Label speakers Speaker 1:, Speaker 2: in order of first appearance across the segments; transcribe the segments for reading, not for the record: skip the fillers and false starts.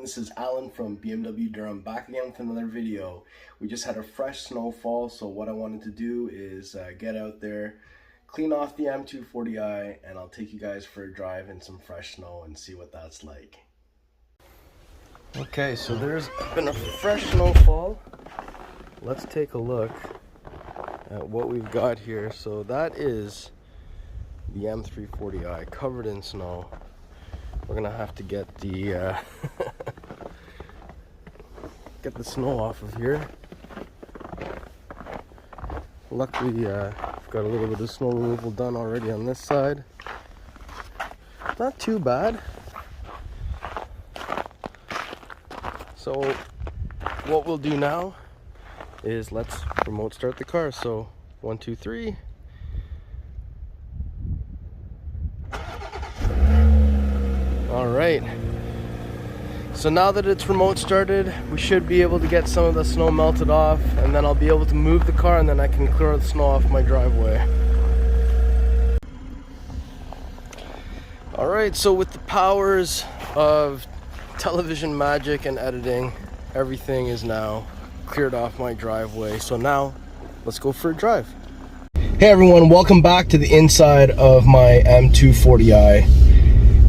Speaker 1: this is Alan from BMW Durham, back again with another video. We just had a fresh snowfall, so what I wanted to do is get out there, clean off the M240i, and I'll take you guys for a drive in some fresh snow and see what that's like. Okay, so there's been a fresh snowfall. Let's take a look at what we've got here. So that is the M240i covered in snow. We're gonna have to get the get the snow off of here. Luckily, we've got a little bit of snow removal done already on this side. Not too bad. So what we'll do now is let's remote start the car. So 1, 2, 3. All right, so now that it's remote started, we should be able to get some of the snow melted off, and then I'll be able to move the car, and then I can clear the snow off my driveway. All right, so with the powers of television magic and editing, everything is now cleared off my driveway. So now let's go for a drive. Hey everyone, welcome back to the inside of my M240i.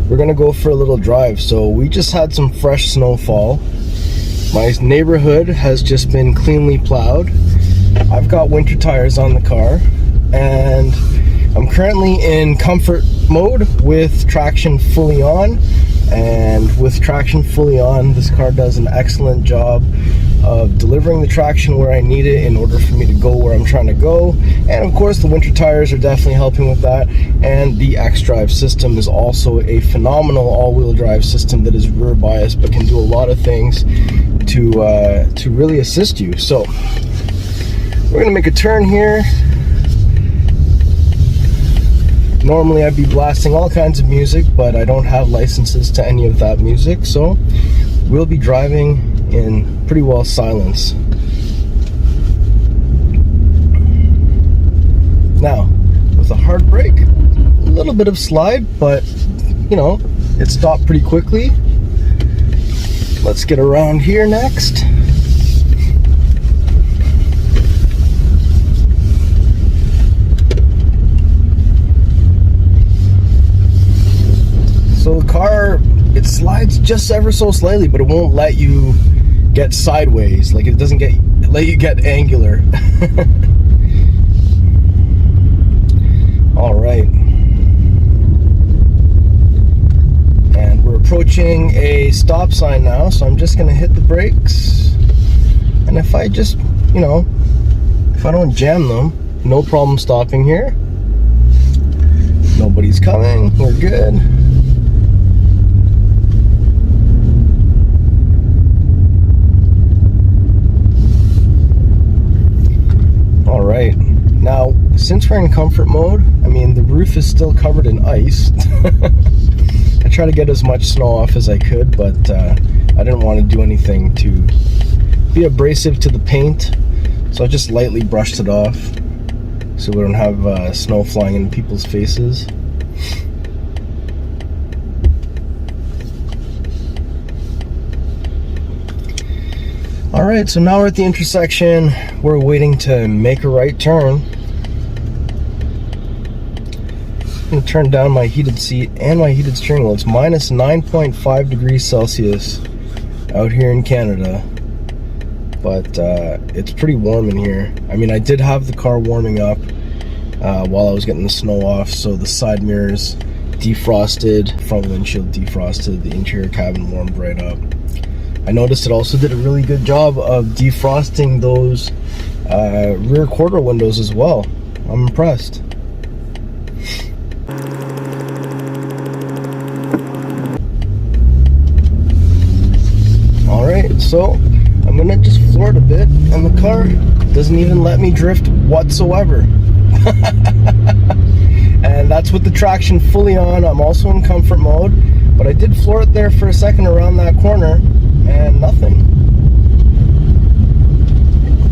Speaker 1: We're gonna go for a little drive. So we just had some fresh snowfall. My neighborhood has just been cleanly plowed. I've got winter tires on the car, and I'm currently in comfort mode with traction fully on. And with traction fully on, this car does an excellent job of delivering the traction where I need it in order for me to go where I'm trying to go. And of course the winter tires are definitely helping with that, and the X-Drive system is also a phenomenal all-wheel drive system that is rear biased but can do a lot of things to really assist you. So we're gonna make a turn here. Normally I'd be blasting all kinds of music, but I don't have licenses to any of that music, so we'll be driving in pretty well silence. Now, with a hard brake, a little bit of slide, but you know, it stopped pretty quickly. Let's get around here next. So the car, it slides just ever so slightly, but it won't let you get sideways. Like, it doesn't let you get angular. All right. And we're approaching a stop sign now, so I'm just gonna hit the brakes. And if I just, you know, if I don't jam them, no problem stopping here. Nobody's coming, we're good. Right now, since we're in comfort mode, I mean, the roof is still covered in ice. I try to get as much snow off as I could, but I didn't want to do anything to be abrasive to the paint, so I just lightly brushed it off so we don't have snow flying in people's faces. Alright, so now we're at the intersection. We're waiting to make a right turn. I'm going to turn down my heated seat and my heated steering wheel. It's minus 9.5 degrees Celsius out here in Canada. But it's pretty warm in here. I mean, I did have the car warming up while I was getting the snow off. So the side mirrors defrosted, front windshield defrosted, the interior cabin warmed right up. I noticed it also did a really good job of defrosting those rear quarter windows as well. I'm impressed. Alright, so I'm gonna just floor it a bit, and the car doesn't even let me drift whatsoever. And that's with the traction fully on. I'm also in comfort mode, but I did floor it there for a second around that corner, and nothing.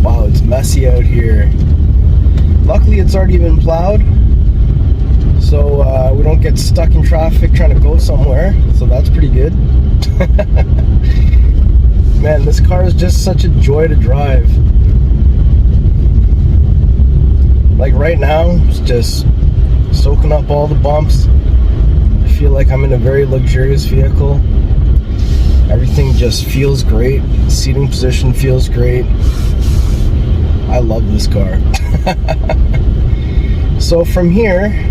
Speaker 1: Wow, it's messy out here. Luckily it's already been plowed, so we don't get stuck in traffic trying to go somewhere, so that's pretty good. Man, this car is just such a joy to drive. Like right now, it's just soaking up all the bumps. I feel like I'm in a very luxurious vehicle. Everything just feels great. Seating position feels great. I love this car. So from here,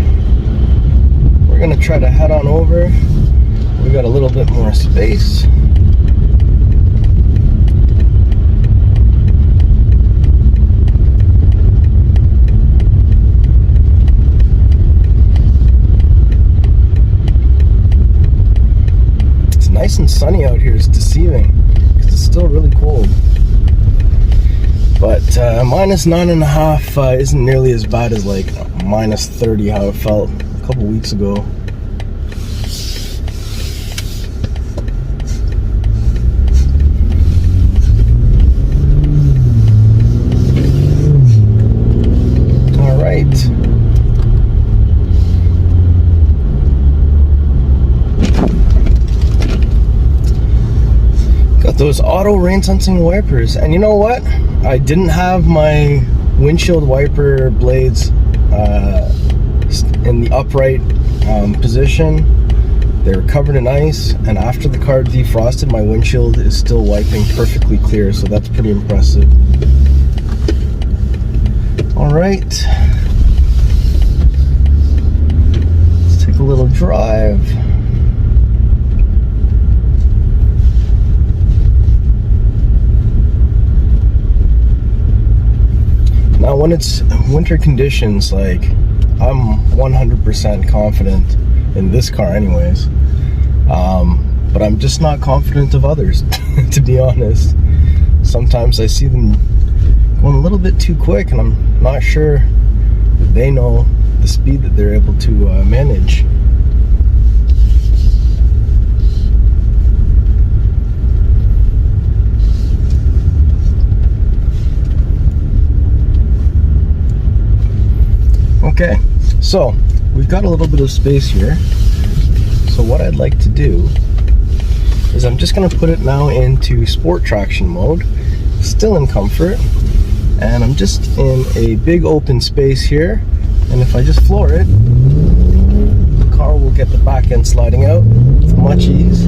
Speaker 1: we're gonna try to head on over. We got a little bit more space. It's nice and sunny out here. It's deceiving because it's still really cold. But minus 9.5 isn't nearly as bad as like minus 30 how it felt a couple weeks ago. All right. Got those auto rain sensing wipers, and you know what? I didn't have my windshield wiper blades in the upright position. They were covered in ice, and after the car defrosted, my windshield is still wiping perfectly clear, so that's pretty impressive. All right, let's take a little drive. Now, when it's winter conditions, like, I'm 100% confident in this car anyways, but I'm just not confident of others, to be honest. Sometimes I see them going a little bit too quick, and I'm not sure that they know the speed that they're able to manage. Okay, so we've got a little bit of space here. So what I'd like to do is I'm just going to put it now into sport traction mode, still in comfort, and I'm just in a big open space here, and if I just floor it, the car will get the back end sliding out with much ease.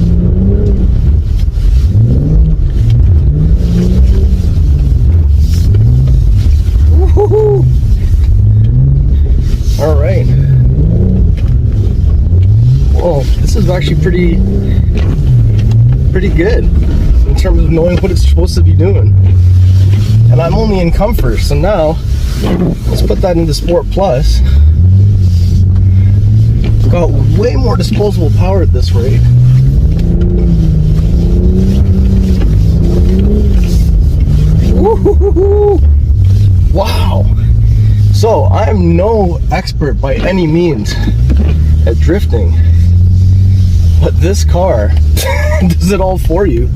Speaker 1: Woohoo! All right. Whoa, this is actually pretty good in terms of knowing what it's supposed to be doing. And I'm only in comfort, so now let's put that into Sport Plus. Got way more disposable power at this rate. Woo-hoo-hoo-hoo. Wow. So, I'm no expert by any means at drifting, but this car does it all for you.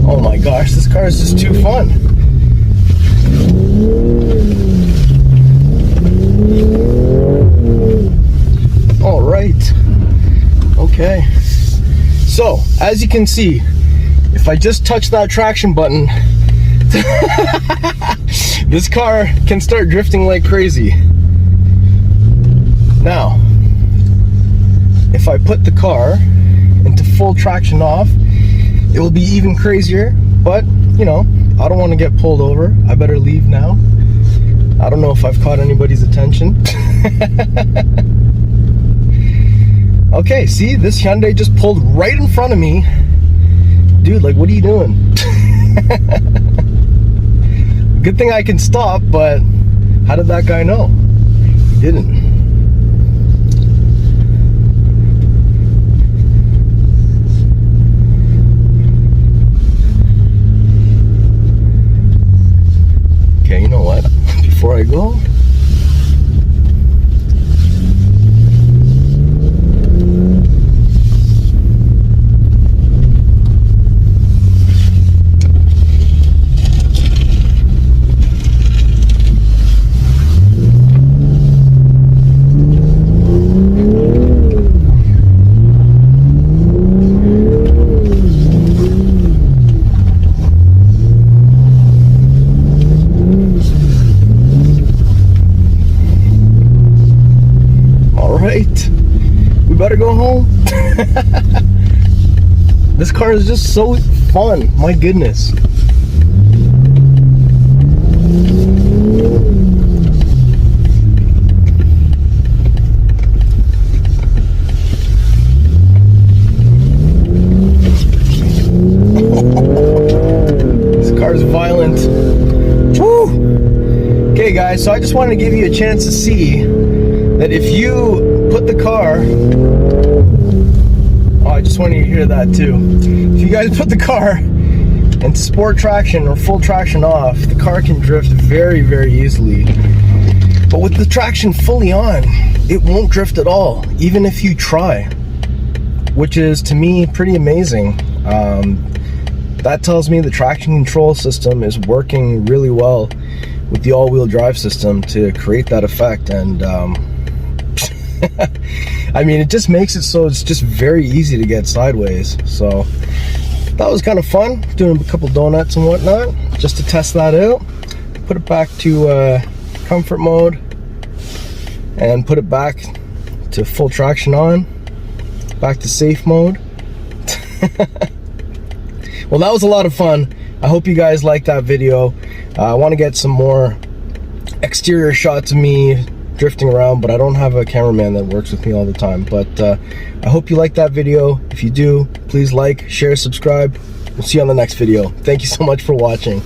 Speaker 1: Oh my gosh, this car is just too fun. All right. Okay. So, as you can see, if I just touch that traction button, this car can start drifting like crazy. Now, if I put the car into full traction off, it will be even crazier, but you know, I don't want to get pulled over. I better leave now. I don't know if I've caught anybody's attention. Okay, see, this Hyundai just pulled right in front of me. Dude, like, what are you doing? Good thing I can stop, but how did that guy know? He didn't. Okay, you know before I go. We better go home. This car is just so fun, my goodness. This car is violent. Woo! Okay guys, so I just wanted to give you a chance to see that if you put the car, oh, I just wanted you to hear that too. If you guys put the car into sport traction or full traction off, the car can drift very, very easily. But with the traction fully on, it won't drift at all, even if you try, which is, to me, pretty amazing. That tells me the traction control system is working really well with the all-wheel drive system to create that effect. And I mean, it just makes it so it's just very easy to get sideways. So that was kind of fun, doing a couple donuts and whatnot, just to test that out. Put it back to comfort mode and put it back to full traction on, back to safe mode. Well, that was a lot of fun. I hope you guys liked that video. I want to get some more exterior shots of me drifting around, but I don't have a cameraman that works with me all the time. But I hope you liked that video. If you do, please like, share, subscribe. We'll see you on the next video. Thank you so much for watching.